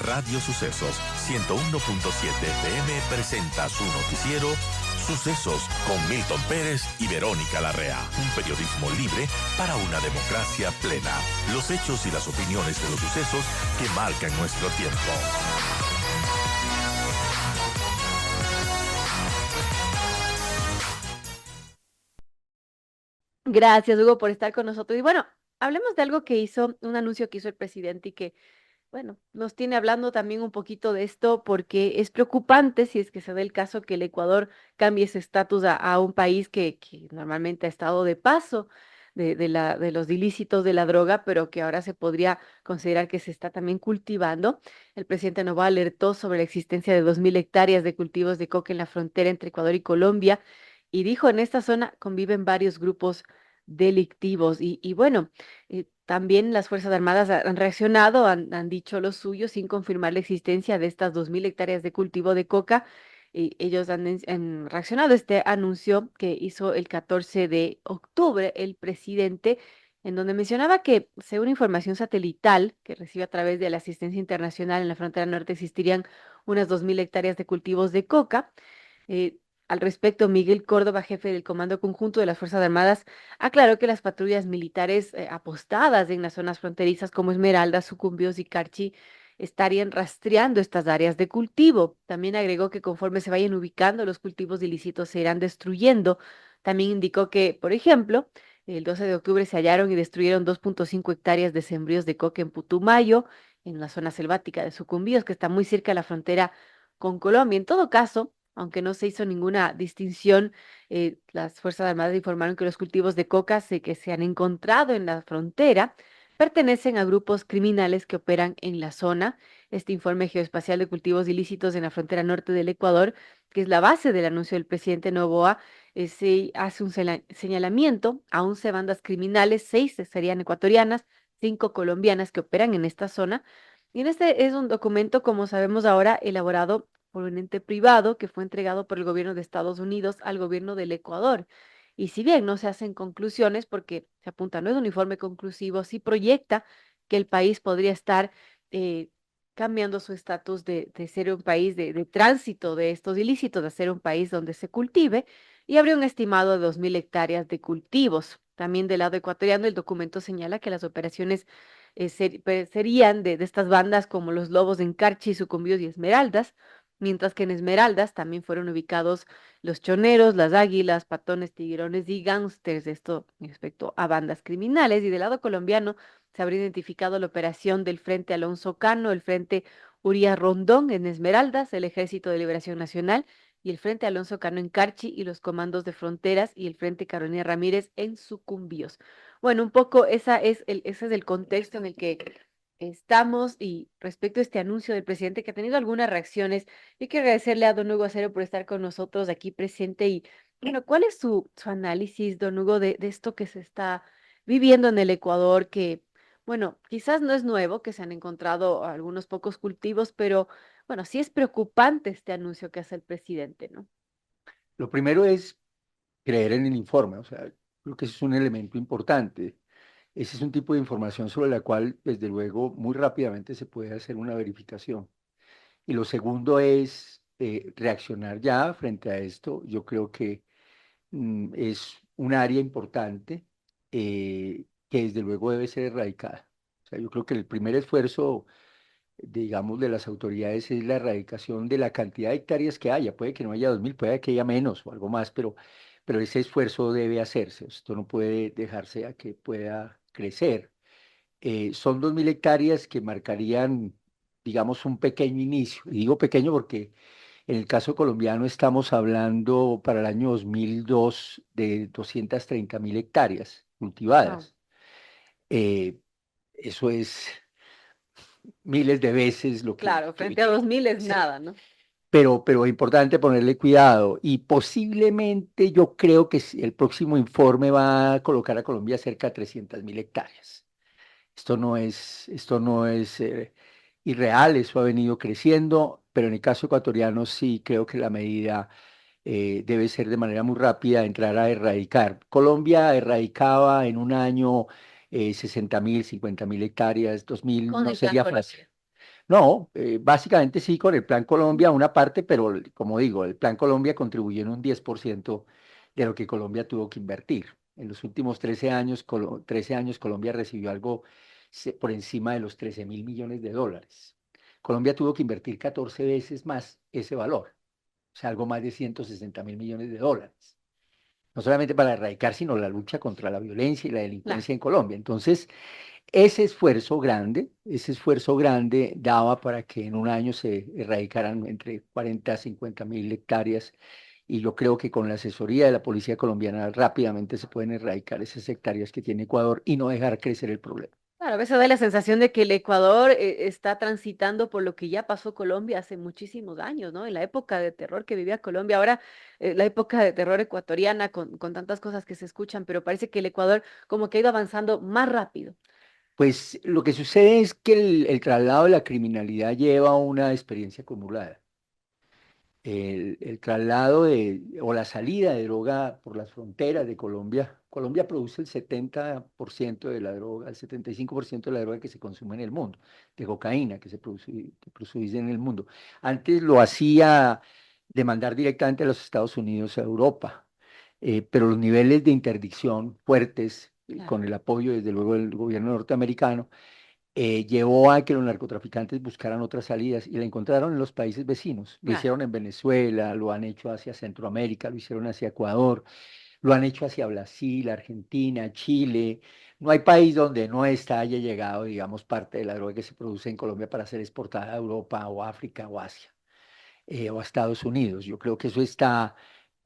Radio Sucesos 101.7 FM presenta su noticiero Sucesos con Milton Pérez y Verónica Larrea. Un periodismo libre para una democracia plena. Los hechos y las opiniones de los sucesos que marcan nuestro tiempo. Gracias, Hugo, por estar con nosotros. Y bueno, hablemos de algo que hizo, un anuncio que hizo el presidente y que, bueno, nos tiene hablando también un poquito de esto porque es preocupante si es que se da el caso que el Ecuador cambie ese estatus a un país que normalmente ha estado de paso de los ilícitos de la droga, pero que ahora se podría considerar que se está también cultivando. El presidente Noboa alertó sobre la existencia de 2.000 hectáreas de cultivos de coca en la frontera entre Ecuador y Colombia y dijo, en esta zona conviven varios grupos delictivos. Y bueno, también las Fuerzas Armadas han reaccionado, han dicho lo suyo sin confirmar la existencia de estas 2.000 hectáreas de cultivo de coca. Y ellos han reaccionado a este anuncio que hizo el 14 de octubre el presidente, en donde mencionaba que, según información satelital que recibe a través de la asistencia internacional en la frontera norte, existirían unas 2.000 hectáreas de cultivos de coca. Eh, Al respecto, Miguel Córdoba, jefe del Comando Conjunto de las Fuerzas Armadas, aclaró que las patrullas militares apostadas en las zonas fronterizas como Esmeraldas, Sucumbíos y Carchi estarían rastreando estas áreas de cultivo. También agregó que conforme se vayan ubicando, los cultivos ilícitos se irán destruyendo. También indicó que, por ejemplo, el 12 de octubre se hallaron y destruyeron 2.5 hectáreas de sembríos de coca en Putumayo, en la zona selvática de Sucumbíos, que está muy cerca de la frontera con Colombia. En todo caso, aunque no se hizo ninguna distinción, las Fuerzas Armadas informaron que los cultivos de coca que se han encontrado en la frontera pertenecen a grupos criminales que operan en la zona. Este informe geoespacial de cultivos ilícitos en la frontera norte del Ecuador, que es la base del anuncio del presidente Noboa, se hace un señalamiento a 11 bandas criminales, 6 serían ecuatorianas, 5 colombianas que operan en esta zona. Y en este es un documento, como sabemos ahora, elaborado por un ente privado que fue entregado por el gobierno de Estados Unidos al gobierno del Ecuador. Y si bien no se hacen conclusiones, porque se apunta, no es un informe conclusivo, sí proyecta que el país podría estar eh, cambiando su estatus de ser un país de tránsito de estos ilícitos, de ser un país donde se cultive, y habría un estimado de 2.000 hectáreas de cultivos. También del lado ecuatoriano, el documento señala que las operaciones serían de estas bandas como los Lobos en Carchi, Sucumbíos y Esmeraldas, mientras que en Esmeraldas también fueron ubicados los choneros, las águilas, patones, tiguerones y gángsters, esto respecto a bandas criminales. Y del lado colombiano se habría identificado la operación del Frente Alonso Cano, el Frente Uría Rondón en Esmeraldas, el Ejército de Liberación Nacional y el Frente Alonso Cano en Carchi y los comandos de fronteras y el Frente Carolina Ramírez en Sucumbíos. Bueno, un poco ese es el contexto en el que estamos y respecto a este anuncio del presidente que ha tenido algunas reacciones, yo quiero agradecerle a don Hugo Acero por estar con nosotros aquí presente y, bueno, ¿cuál es su análisis, don Hugo, de esto que se está viviendo en el Ecuador? Que, bueno, quizás no es nuevo, que se han encontrado algunos pocos cultivos, pero, bueno, sí es preocupante este anuncio que hace el presidente, ¿no? Lo primero es creer en el informe, o sea, creo que ese es un elemento importante. Ese es un tipo de información sobre la cual, desde luego, muy rápidamente se puede hacer una verificación. Y lo segundo es reaccionar ya frente a esto. Yo creo que es un área importante que desde luego debe ser erradicada. O sea, yo creo que el primer esfuerzo, digamos, de las autoridades es la erradicación de la cantidad de hectáreas que haya. Puede que no haya 2.000, puede que haya menos o algo más, pero ese esfuerzo debe hacerse. Esto no puede dejarse a que pueda crecer. Son 2.000 hectáreas que marcarían, digamos, un pequeño inicio. Y digo pequeño porque en el caso colombiano estamos hablando para el año 2002 de 230.000 hectáreas Wow. cultivadas. Eh, Eso es miles de veces lo Claro, que- frente a 2.000 es sí, nada, ¿no? pero es importante ponerle cuidado y posiblemente yo creo que el próximo informe va a colocar a Colombia cerca de 300.000 hectáreas. Esto no es irreal, eso ha venido creciendo, pero en el caso ecuatoriano sí creo que la medida debe ser de manera muy rápida entrar a erradicar. Colombia erradicaba en un año 60.000, 50.000 hectáreas, 2.000 Con no el plan sería fácil. Colombia. No, básicamente sí, con el Plan Colombia una parte, pero como digo, el Plan Colombia contribuyó en un 10% de lo que Colombia tuvo que invertir. En los últimos 13 años, 13 años Colombia recibió algo por encima de los 13.000 millones de dólares. Colombia tuvo que invertir 14 veces más ese valor, o sea, algo más de 160.000 millones de dólares. No solamente para erradicar, sino la lucha contra la violencia y la Claro. delincuencia en Colombia. Entonces, ese esfuerzo grande daba para que en un año se erradicaran entre 40 a 50.000 hectáreas y yo creo que con la asesoría de la policía colombiana rápidamente se pueden erradicar esas hectáreas que tiene Ecuador y no dejar crecer el problema. Claro, a veces da la sensación de que el Ecuador está transitando por lo que ya pasó Colombia hace muchísimos años, ¿no? En la época de terror que vivía Colombia, ahora la época de terror ecuatoriana con tantas cosas que se escuchan, pero parece que el Ecuador como que ha ido avanzando más rápido. Pues lo que sucede es que el traslado de la criminalidad lleva una experiencia acumulada. El traslado o la salida de droga por las fronteras de Colombia. Colombia produce el 70% de la droga, el 75% de la droga que se consume en el mundo, de cocaína que produce en el mundo. Antes lo hacía de mandar directamente a los Estados Unidos a Europa, pero los niveles de interdicción fuertes, Claro. con el apoyo desde luego del gobierno norteamericano, llevó a que los narcotraficantes buscaran otras salidas y la encontraron en los países vecinos. Lo Claro. hicieron en Venezuela, lo han hecho hacia Centroamérica, lo hicieron hacia Ecuador, lo han hecho hacia Brasil, Argentina, Chile. No hay país donde no haya llegado, digamos, parte de la droga que se produce en Colombia para ser exportada a Europa o África o Asia, o a Estados Unidos. Yo creo que eso está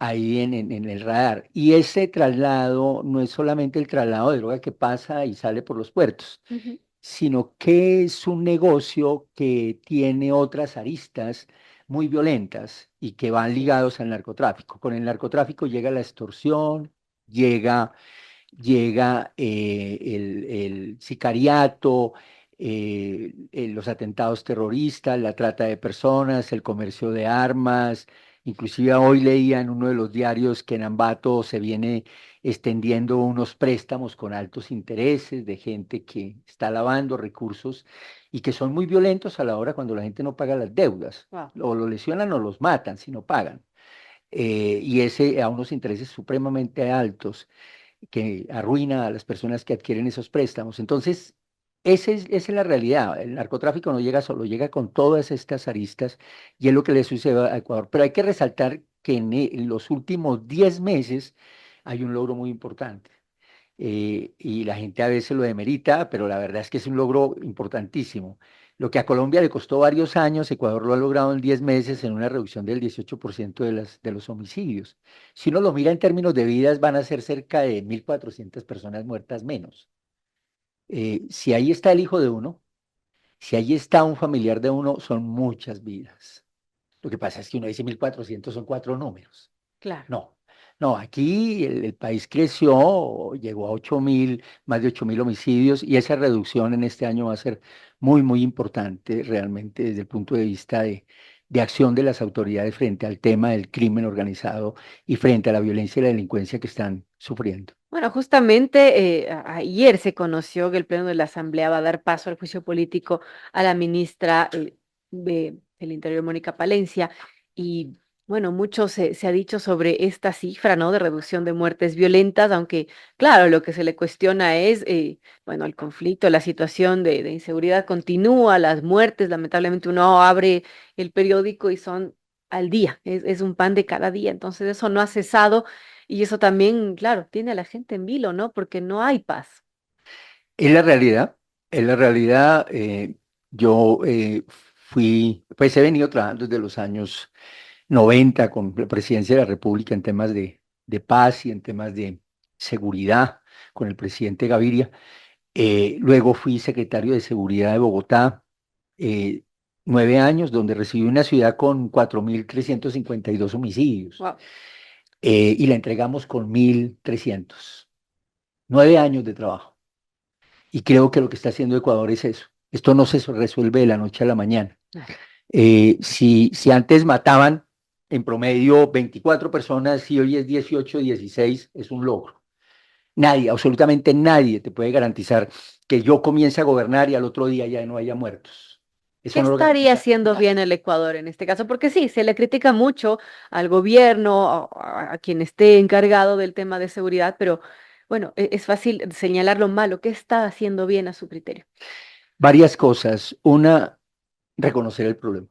ahí en el radar. Y ese traslado no es solamente el traslado de droga que pasa y sale por los puertos, Ujú. sino que es un negocio que tiene otras aristas muy violentas y que van Así es. ligados al narcotráfico. Con el narcotráfico llega la extorsión, llega el sicariato, los atentados terroristas, la trata de personas, el comercio de armas. Inclusive hoy leía en uno de los diarios que en Ambato se viene extendiendo unos préstamos con altos intereses de gente que está lavando recursos y que son muy violentos a la hora cuando la gente no paga las deudas. Wow. O los lesionan o los matan si no pagan. Y ese a unos intereses supremamente altos que arruina a las personas que adquieren esos préstamos. Entonces, esa es la realidad. El narcotráfico no llega solo, llega con todas estas aristas y es lo que le sucede a Ecuador. Pero hay que resaltar que en los últimos 10 meses hay un logro muy importante. Y la gente a veces lo demerita, pero la verdad es que es un logro importantísimo. Lo que a Colombia le costó varios años, Ecuador lo ha logrado en 10 meses en una reducción del 18% de los homicidios. Si uno lo mira en términos de vidas, van a ser cerca de 1.400 personas muertas menos. Si ahí está el hijo de uno, si ahí está un familiar de uno, son muchas vidas. Lo que pasa es que uno dice 1.400 son cuatro números. Claro. No, no, aquí el país creció, llegó a 8.000, más de 8.000 homicidios y esa reducción en este año va a ser muy, muy importante realmente desde el punto de vista de acción de las autoridades frente al tema del crimen organizado y frente a la violencia y la delincuencia que están sufriendo. Bueno, justamente ayer se conoció que el Pleno de la Asamblea va a dar paso al juicio político a la ministra del Interior, Mónica Palencia, y bueno, mucho se ha dicho sobre esta cifra, ¿no? De reducción de muertes violentas, aunque claro, lo que se le cuestiona es, bueno, el conflicto, la situación de inseguridad continúa, las muertes, lamentablemente uno abre el periódico y son al día, es un pan de cada día, entonces eso no ha cesado. Y eso también, claro, tiene a la gente en vilo, ¿no? Porque no hay paz. Es la realidad, es la realidad. Yo pues he venido trabajando desde los años 90 con la presidencia de la República en temas de paz y en temas de seguridad con el presidente Gaviria. Luego fui secretario de Seguridad de Bogotá, eh, 9 años, donde recibí una ciudad con 4.352 homicidios, Wow. y la entregamos con 1.300. 9 años de trabajo. Y creo que lo que está haciendo Ecuador es eso. Esto no se resuelve de la noche a la mañana. Si antes mataban en promedio 24 personas y hoy es 18, 16, es un logro. Nadie, absolutamente nadie te puede garantizar que yo comience a gobernar y al otro día ya no haya muertos. ¿Qué Eso no lo estaría garantiza haciendo nadie. bien el Ecuador en este caso? Porque sí, se le critica mucho al gobierno, a quien esté encargado del tema de seguridad, pero bueno, es fácil señalar lo malo. ¿Qué está haciendo bien a su criterio? Varias cosas. Una, reconocer el problema.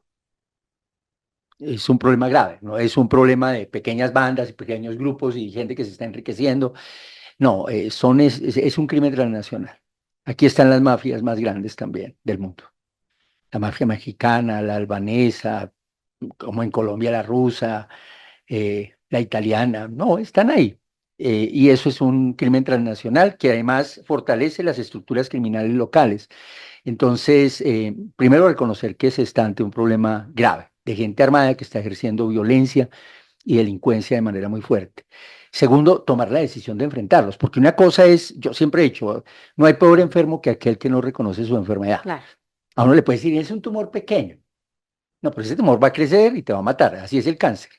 Es un problema grave, no es un problema de pequeñas bandas y pequeños grupos y gente que se está enriqueciendo. No, es un crimen transnacional. Aquí están las mafias más grandes también del mundo. La mafia mexicana, la albanesa, como en Colombia la rusa, la italiana, no, están ahí. Y eso es un crimen transnacional que además fortalece las estructuras criminales locales. Entonces, primero reconocer que se está ante un problema grave de gente armada que está ejerciendo violencia y delincuencia de manera muy fuerte. Segundo, tomar la decisión de enfrentarlos, porque una cosa es, yo siempre he dicho, no hay peor enfermo que aquel que no reconoce su enfermedad. Claro, A uno le puede decir, es un tumor pequeño. No, pero ese tumor va a crecer y te va a matar. Así es el cáncer.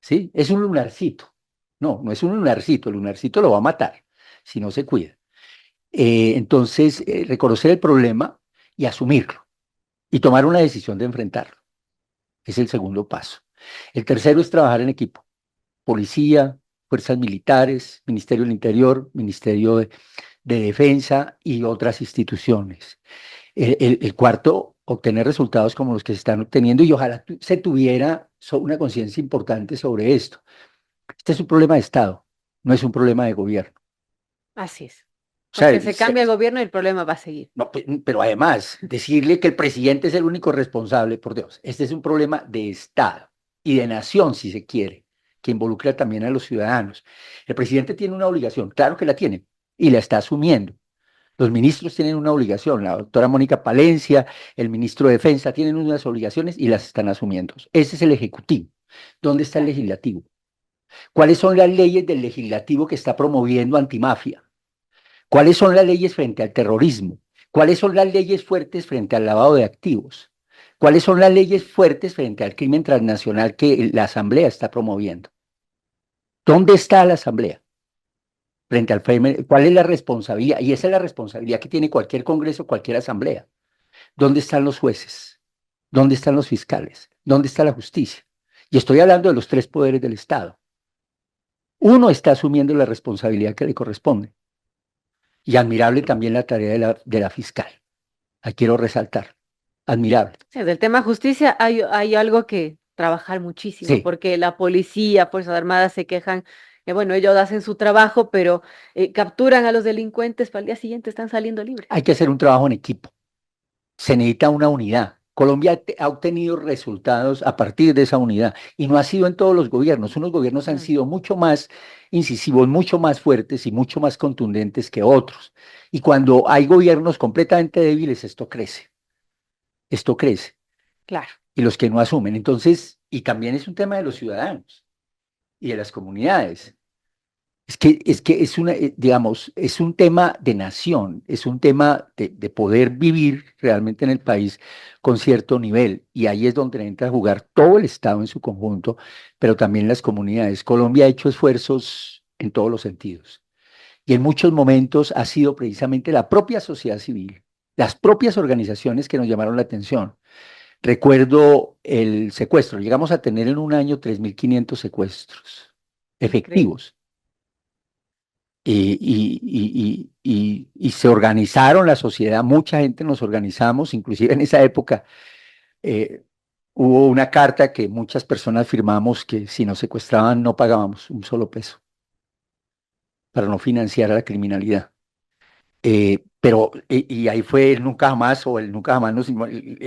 ¿Sí? Es un lunarcito. No, no es un lunarcito. El lunarcito lo va a matar si no se cuida. Entonces, reconocer el problema y asumirlo y tomar una decisión de enfrentarlo. Es el segundo paso. El tercero es trabajar en equipo. Policía, fuerzas militares, Ministerio del Interior, Ministerio de Defensa y otras instituciones. El cuarto, obtener resultados como los que se están obteniendo y ojalá se tuviera una conciencia importante sobre esto. Este es un problema de Estado, no es un problema de gobierno. así es. O sea, Porque se cambia el gobierno y el problema va a seguir. no, pero además, decirle que el presidente es el único responsable, por Dios, este es un problema de Estado y de nación, si se quiere, que involucra también a los ciudadanos. El presidente tiene una obligación, claro que la tiene, y la está asumiendo. Los ministros tienen una obligación, la doctora Mónica Palencia, el ministro de Defensa tienen unas obligaciones y las están asumiendo. Ese es el Ejecutivo. ¿Dónde está el Claro. Legislativo? ¿Cuáles son las leyes del Legislativo que está promoviendo antimafia? ¿Cuáles son las leyes frente al terrorismo? ¿Cuáles son las leyes fuertes frente al lavado de activos? ¿Cuáles son las leyes fuertes frente al crimen transnacional que la Asamblea está promoviendo? ¿Dónde está la Asamblea frente al crimen? ¿Cuál es la responsabilidad? Y esa es la responsabilidad que tiene cualquier Congreso, cualquier Asamblea. ¿Dónde están los jueces? ¿Dónde están los fiscales? ¿Dónde está la justicia? Y estoy hablando de los tres poderes del Estado. Uno está asumiendo la responsabilidad que le corresponde. Y admirable también la tarea de la fiscal. La quiero resaltar. Admirable. Sí, del tema justicia hay algo que trabajar muchísimo, Sí, porque la policía, Fuerzas Armadas se quejan que, bueno, ellos hacen su trabajo, pero capturan a los delincuentes, para el día siguiente están saliendo libres. hay que hacer un trabajo en equipo. Se necesita una unidad. Colombia ha obtenido resultados a partir de esa unidad y no ha sido en todos los gobiernos. Unos gobiernos han Mm, sido mucho más incisivos, mucho más fuertes y mucho más contundentes que otros. Y cuando hay gobiernos completamente débiles, esto crece. Esto crece. claro. Y los que no asumen. Entonces, y también es un tema de los ciudadanos y de las comunidades. Es que es una, digamos, es un tema de nación, es un tema de poder vivir realmente en el país con cierto nivel. Y ahí es donde entra a jugar todo el Estado en su conjunto, pero también las comunidades. Colombia ha hecho esfuerzos en todos los sentidos. Y en muchos momentos ha sido precisamente la propia sociedad civil, las propias organizaciones que nos llamaron la atención. Recuerdo el secuestro. Llegamos a tener en un año 3.500 secuestros Increíble. efectivos y se organizaron la sociedad, mucha gente nos organizamos, inclusive en esa época eh, hubo una carta que muchas personas firmamos que si nos secuestraban no pagábamos un solo peso para no financiar a la criminalidad. Y ahí fue el nunca jamás o el nunca jamás,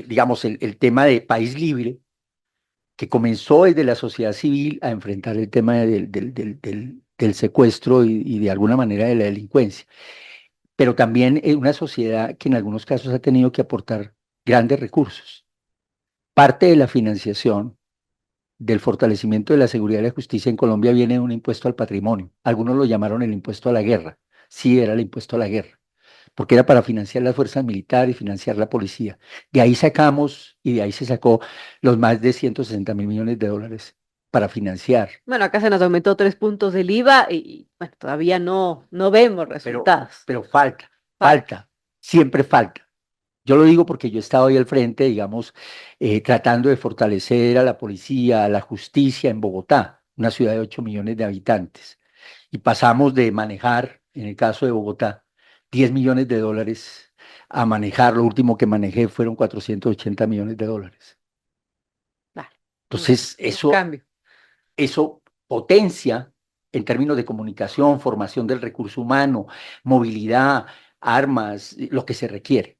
digamos, el tema de país libre que comenzó desde la sociedad civil a enfrentar el tema del secuestro y de alguna manera de la delincuencia. Pero también una sociedad que en algunos casos ha tenido que aportar grandes recursos. Parte de la financiación del fortalecimiento de la seguridad y la justicia en Colombia viene de un impuesto al patrimonio. Algunos lo llamaron el impuesto a la guerra. Sí, era el impuesto a la guerra, porque era para financiar las fuerzas militares y financiar la policía. De ahí sacamos y de ahí se sacó los más de 160.000 millones de dólares para financiar. Bueno, acá se nos aumentó 3 puntos del IVA y bueno, todavía no vemos Pero, resultados. pero falta, Falta. falta, siempre falta. Yo lo digo porque yo he estado ahí al frente, digamos, tratando de fortalecer a la policía, a la justicia en Bogotá, una ciudad de 8 millones de habitantes. Y pasamos de manejar, en el caso de Bogotá, 10 millones de dólares a manejar, lo último que manejé fueron 480 millones de dólares. Vale, Entonces, un cambio. eso potencia en términos de comunicación, formación del recurso humano, movilidad, armas, lo que se requiere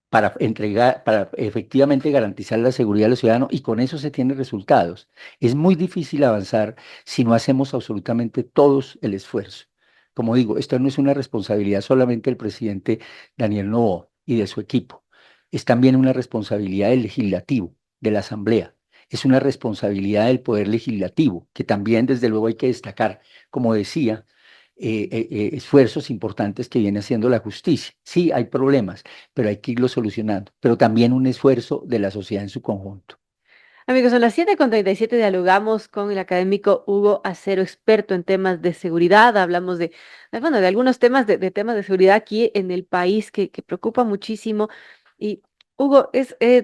para entregar, para efectivamente garantizar la seguridad de los ciudadanos y con eso se tienen resultados. Es muy difícil avanzar si no hacemos absolutamente todos el esfuerzo. Como digo, esto no es una responsabilidad solamente del presidente Daniel Noboa y de su equipo, es también una responsabilidad del legislativo, de la Asamblea. Es una responsabilidad del Poder Legislativo, que también desde luego hay que destacar, como decía, esfuerzos importantes que viene haciendo la justicia. Sí, hay problemas, pero hay que irlos solucionando, pero también un esfuerzo de la sociedad en su conjunto. Amigos, son las 7:37. Dialogamos con el académico Hugo Acero, experto en temas de seguridad. Hablamos bueno, de algunos temas de temas de seguridad aquí en el país que preocupa muchísimo. Y Hugo,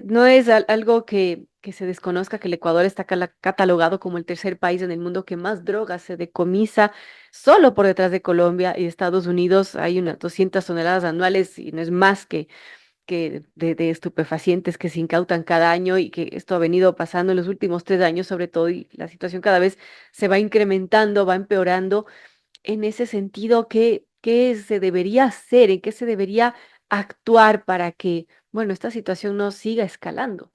no es algo que se desconozca que el Ecuador está catalogado como el tercer país en el mundo que más drogas se decomisa, solo por detrás de Colombia y Estados Unidos. Hay unas 200 toneladas anuales y no es más que de estupefacientes que se incautan cada año y que esto ha venido pasando en los últimos 3 años sobre todo y la situación cada vez se va incrementando, va empeorando. En ese sentido, ¿qué se debería hacer? ¿En qué se debería actuar para que, bueno, esta situación no siga escalando?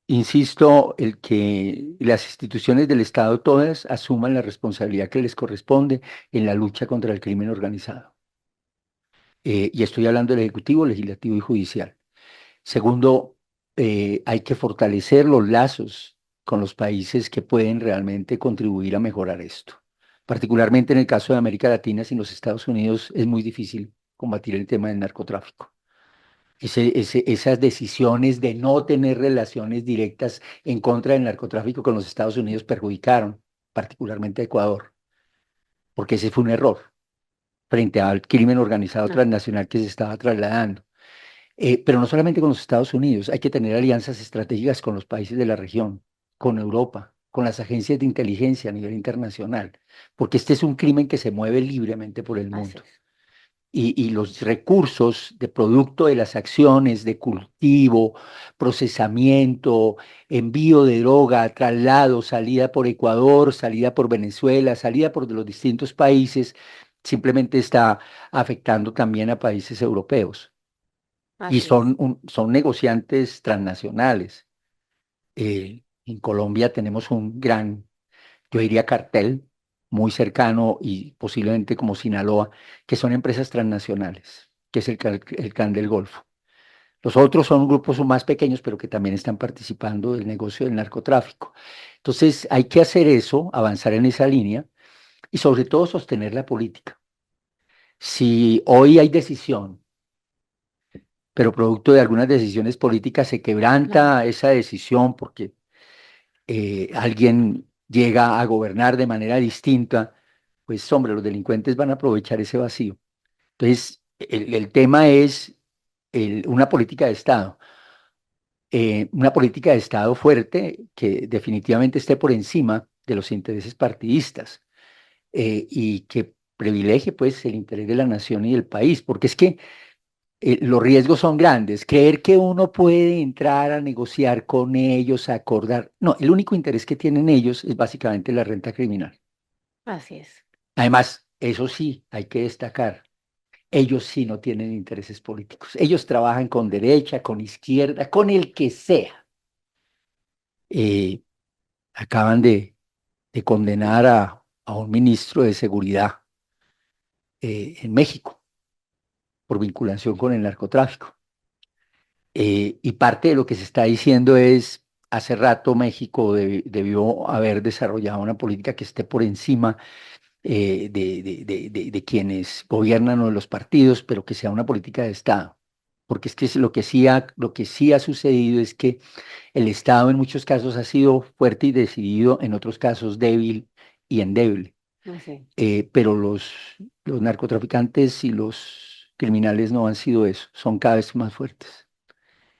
Insisto, el que las instituciones del Estado todas asuman la responsabilidad que les corresponde en la lucha contra el crimen organizado. Y estoy hablando del Ejecutivo, Legislativo y Judicial. Segundo, hay que fortalecer los lazos con los países que pueden realmente contribuir a mejorar esto. Particularmente en el caso de América Latina, sin los Estados Unidos es muy difícil combatir el tema del narcotráfico. Esas decisiones de no tener relaciones directas en contra del narcotráfico con los Estados Unidos perjudicaron particularmente a Ecuador, porque ese fue un error frente al crimen organizado No, transnacional que se estaba trasladando. Pero no solamente con los Estados Unidos, hay que tener alianzas estratégicas con los países de la región, con Europa, con las agencias de inteligencia a nivel internacional, porque este es un crimen que se mueve libremente por el así mundo. es. Y los recursos de producto de las acciones de cultivo, procesamiento, envío de droga, traslado, salida por Ecuador, salida por Venezuela, salida por los distintos países, simplemente está afectando también a países europeos y Así es. son negociantes transnacionales. En Colombia tenemos un gran, yo diría, cartel muy cercano y posiblemente como Sinaloa, que son empresas transnacionales, que es el Clan del Golfo. Los otros son grupos más pequeños, pero que también están participando del negocio del narcotráfico. Entonces, hay que hacer eso, avanzar en esa línea y sobre todo sostener la política. Si hoy hay decisión, pero producto de algunas decisiones políticas se Claro. quebranta esa decisión porque alguien llega a gobernar de manera distinta, pues hombre, los delincuentes van a aprovechar ese vacío. Entonces, el tema es una política de Estado, una política de Estado fuerte que definitivamente esté por encima de los intereses partidistas y que privilegie pues el interés de la nación y del país, porque es que los riesgos son grandes. Creer que uno puede entrar a negociar con ellos, a acordar. No, el único interés que tienen ellos es básicamente la renta criminal. Así es. Además, eso sí, hay que destacar, ellos sí no tienen intereses políticos. Ellos trabajan con derecha, con izquierda, con el que sea. Eh, acaban de condenar a un ministro de seguridad en México por vinculación con el narcotráfico. Y parte de lo que se está diciendo es, hace rato México debió haber desarrollado una política que esté por encima de quienes gobiernan o de los partidos, pero que sea una política de Estado. Porque es que lo que sí ha sucedido es que el Estado en muchos casos ha sido fuerte y decidido, en otros casos débil y endeble. Así. Pero los narcotraficantes y los criminales no han sido eso, son cada vez más fuertes.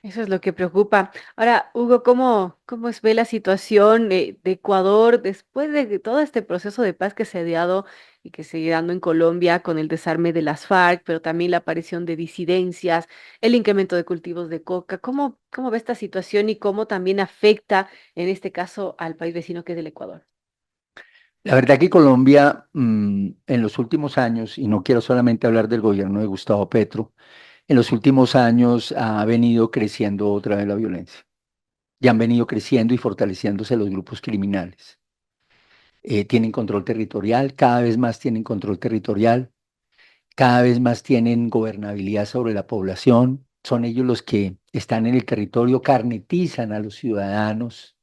Eso es lo que preocupa. Ahora, Hugo, ¿cómo ve la situación de Ecuador después de todo este proceso de paz que se ha dado y que sigue dando en Colombia con el desarme de las FARC, pero también la aparición de disidencias, el incremento de cultivos de coca? ¿Cómo ve esta situación y cómo también afecta, en este caso, al país vecino que es el Ecuador? La verdad que Colombia, en los últimos años, y no quiero solamente hablar del gobierno de Gustavo Petro, en los últimos años ha venido creciendo otra vez la violencia. Y han venido creciendo y fortaleciéndose los grupos criminales. Tienen control territorial, cada vez más tienen control territorial, cada vez más tienen gobernabilidad sobre la población. Son ellos los que están en el territorio, carnetizan a los ciudadanos,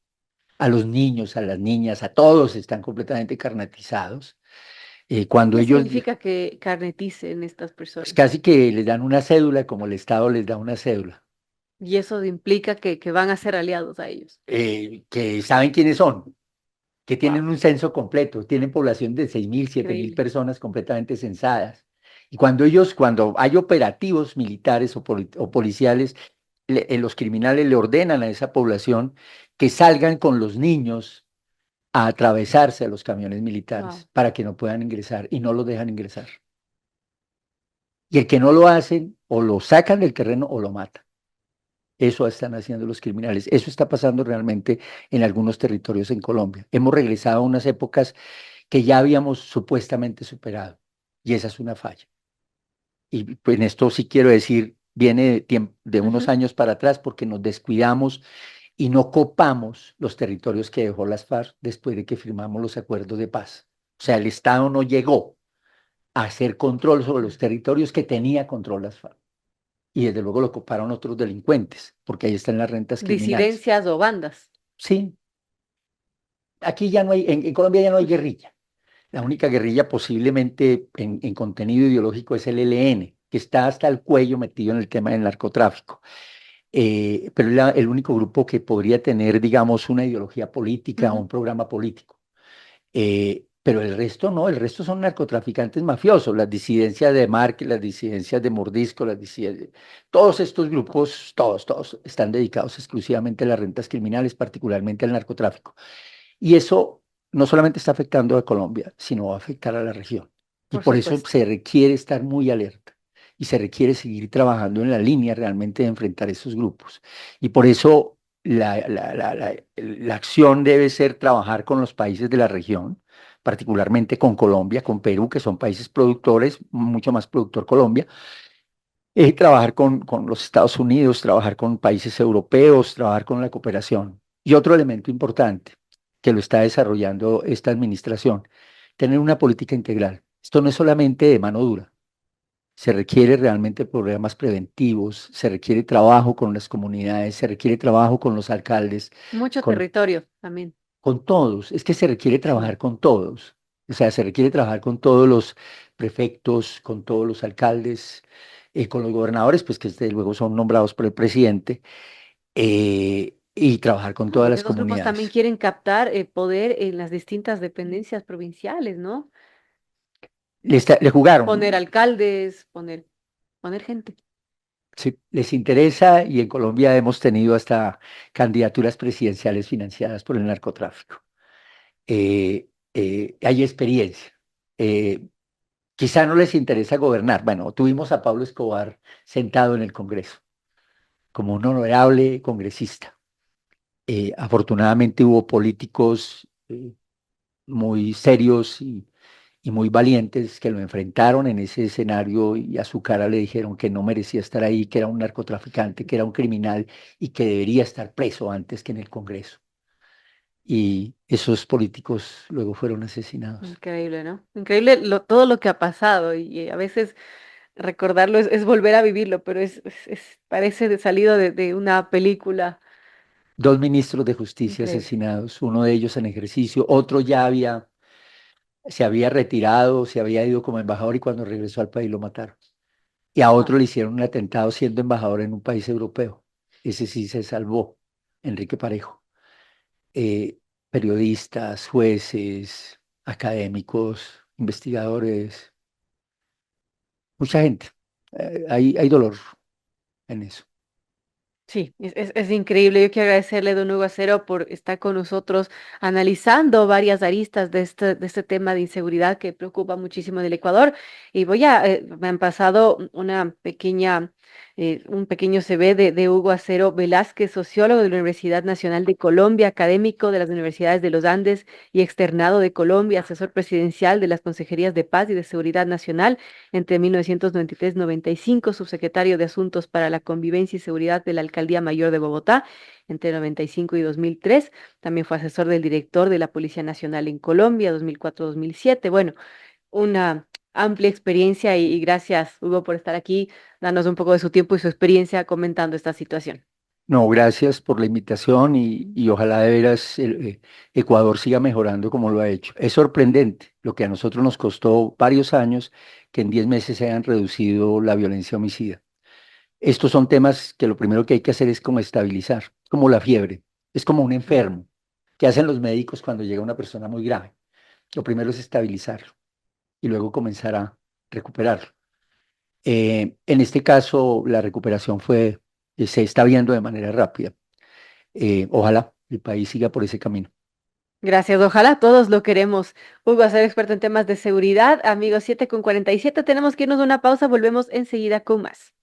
a los niños, a las niñas, a todos están completamente carnetizados. Cuando ¿Qué ellos, significa que carneticen estas pues personas? casi que les dan una cédula, como el Estado les da una cédula, Y eso implica que van a ser aliados a ellos. que saben quiénes son, que Wow, tienen un censo completo, tienen población de 6.000, 7.000 increíble. personas completamente censadas. Y cuando hay operativos militares o policiales, los criminales le ordenan a esa población que salgan con los niños a atravesarse a los camiones Wow. militares para que no puedan ingresar y no los dejan ingresar. Y el que no lo hacen, o lo sacan del terreno o lo matan. Eso están haciendo los criminales. Eso está pasando realmente en algunos territorios en Colombia. Hemos regresado a unas épocas que ya habíamos supuestamente superado. Y esa es una falla. Y pues en esto sí quiero decir, viene de unos Ujú. años para atrás porque nos descuidamos y no copamos los territorios que dejó las FARC después de que firmamos los acuerdos de paz. O sea, el Estado no llegó a hacer control sobre los territorios que tenía control las FARC. Y desde luego lo coparon otros delincuentes, porque ahí están las rentas criminales. Disidencias o bandas. Sí, aquí ya no hay, en Colombia ya no hay guerrilla. La única guerrilla posiblemente en contenido ideológico es el ELN, que está hasta el cuello metido en el tema del narcotráfico. Pero es el único grupo que podría tener, digamos, una ideología política o Ujú. un programa político. Pero el resto no, el resto son narcotraficantes mafiosos, las disidencias de Marque, las disidencias de Mordisco, las disidencias, todos estos grupos, todos están dedicados exclusivamente a las rentas criminales, particularmente al narcotráfico. Y eso no solamente está afectando a Colombia, sino va a afectar a la región. Y Por por eso supuesto. se requiere estar muy alerta y se requiere seguir trabajando en la línea realmente de enfrentar esos grupos. Y por eso la acción debe ser trabajar con los países de la región, particularmente con Colombia, con Perú, que son países productores, mucho más productor Colombia, trabajar con los Estados Unidos, trabajar con países europeos, trabajar con la cooperación. Y otro elemento importante que lo está desarrollando esta administración, tener una política integral. Esto no es solamente de mano dura, se requiere realmente programas preventivos, se requiere trabajo con las comunidades, se requiere trabajo con los alcaldes, Mucho con, territorio también. con todos. Es que se requiere Sí. trabajar con todos. O sea, se requiere trabajar con todos los prefectos, con todos los alcaldes, con los gobernadores, pues que desde luego son nombrados por el presidente, y trabajar con No, todas porque las esos grupos también comunidades. quieren captar poder en las distintas dependencias provinciales, ¿no? Le jugaron, Poner ¿no? alcaldes, poner gente. Sí, les interesa y en Colombia hemos tenido hasta candidaturas presidenciales financiadas por el narcotráfico. Hay experiencia. Eh, Quizá no les interesa gobernar. Bueno, tuvimos a Pablo Escobar sentado en el Congreso como un honorable congresista. Afortunadamente hubo políticos muy serios y muy valientes que lo enfrentaron en ese escenario y a su cara le dijeron que no merecía estar ahí, que era un narcotraficante, que era un criminal y que debería estar preso antes que en el Congreso. Y esos políticos luego fueron asesinados. Increíble, ¿no? Increíble todo lo que ha pasado y a veces recordarlo es volver a vivirlo, pero parece salido de una película. Dos ministros de justicia Increíble. asesinados, uno de ellos en ejercicio, otro ya se había retirado, se había ido como embajador y cuando regresó al país lo mataron. Y a Wow. otro le hicieron un atentado siendo embajador en un país europeo. Ese sí se salvó, Enrique Parejo. eh, Periodistas, jueces, académicos, investigadores, mucha gente. Hay dolor en eso. Sí, es increíble. Yo quiero agradecerle, don Hugo Acero, por estar con nosotros analizando varias aristas de este tema de inseguridad que preocupa muchísimo en el Ecuador. Y me han pasado un pequeño CV de Hugo Acero Velázquez, sociólogo de la Universidad Nacional de Colombia, académico de las Universidades de los Andes y externado de Colombia, asesor presidencial de las Consejerías de Paz y de Seguridad Nacional entre 1993 y 95, subsecretario de Asuntos para la Convivencia y Seguridad de la Alcaldía Mayor de Bogotá entre 95 y 2003. También fue asesor del director de la Policía Nacional en Colombia 2004-2007. Bueno, una amplia experiencia y gracias, Hugo, por estar aquí, darnos un poco de su tiempo y su experiencia comentando esta situación. No, gracias por la invitación y ojalá de veras Ecuador siga mejorando como lo ha hecho. Es sorprendente lo que a nosotros nos costó varios años que en 10 meses se hayan reducido la violencia homicida. Estos son temas que lo primero que hay que hacer es como estabilizar, como la fiebre, es como un enfermo. ¿Qué hacen los médicos cuando llega una persona muy grave? Lo primero es estabilizarlo y luego comenzar a recuperarlo. En este caso, la recuperación se está viendo de manera rápida. Ojalá el país siga por ese camino. Gracias, ojalá todos lo queremos. Hugo, a ser experto en temas de seguridad. Amigos, 7:47, tenemos que irnos a una pausa, volvemos enseguida con más.